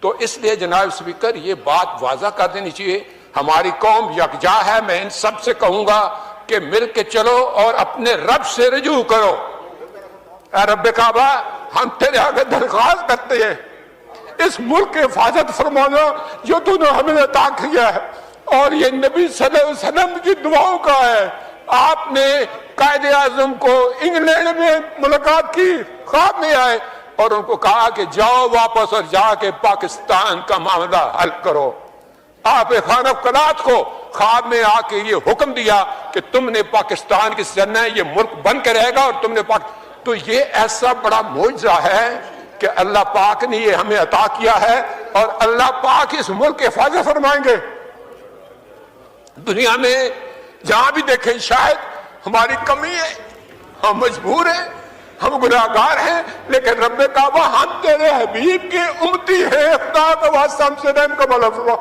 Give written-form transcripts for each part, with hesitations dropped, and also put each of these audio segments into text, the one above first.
تو اس لیے جناب اسپیکر یہ بات واضح کر دینی چاہیے، ہماری قوم یکجا ہے، میں ان سب سے کہوں گا کہ مل کے چلو اور اپنے رب سے رجوع کرو۔ اے رب کعبہ، ہم تیرے آگے درخواست کرتے ہیں، اس ملک کی حفاظت فرمانا جو تو نے ہمیں عطا کیا ہے، اور یہ نبی صلی اللہ علیہ وسلم کی دعاؤں کا ہے۔ آپ نے قائد اعظم کو انگلینڈ میں ملاقات کی، خواب میں آئے اور ان کو کہا کہ جاؤ واپس اور جا کے پاکستان کا معاملہ حل کرو۔ آپ خانہ قلات کو خواب میں آ کے یہ حکم دیا کہ تم نے پاکستان کی سرنا ہے، یہ ملک بن کے رہے گا، اور تم نے تو یہ ایسا بڑا معجزہ ہے کہ اللہ پاک نے یہ ہمیں عطا کیا ہے، اور اللہ پاک اس ملک کی حفاظت فرمائیں گے۔ دنیا میں جہاں بھی دیکھیں شاید ہماری کمی ہے، ہم مجبور ہیں، ہم گناہگار ہیں، لیکن رب کعبہ ہم تیرے حبیب کے امتی ہیں، خدا کا واسطہ ہم سے رحم کا مولا فرما۔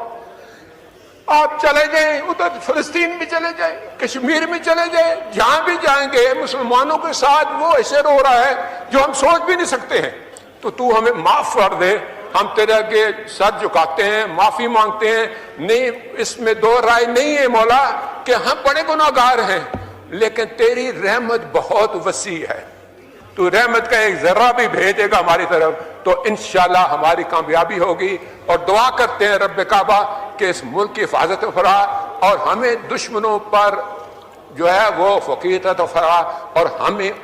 آپ چلے جائیں ادھر فلسطین بھی چلے جائیں، کشمیر میں چلے جائیں، جہاں بھی جائیں گے مسلمانوں کے ساتھ وہ ایسے رو رہا ہے جو ہم سوچ بھی نہیں سکتے ہیں۔ تو ہمیں معاف کر دے، ہم تیرے آگے سر جھکاتے ہیں، معافی مانگتے ہیں۔ نہیں، اس میں دو رائے نہیں ہے مولا کہ ہم بڑے گناہگار ہیں، لیکن تیری رحمت بہت وسیع ہے، تو رحمت کا ایک ذرہ بھی بھیجے گا ہماری طرف تو انشاءاللہ ہماری کامیابی ہوگی۔ اور دعا کرتے ہیں رب کعبہ کہ اس ملک کی حفاظت فرما، اور ہمیں دشمنوں پر جو ہے وہ فقیرت فرما، اور ہمیں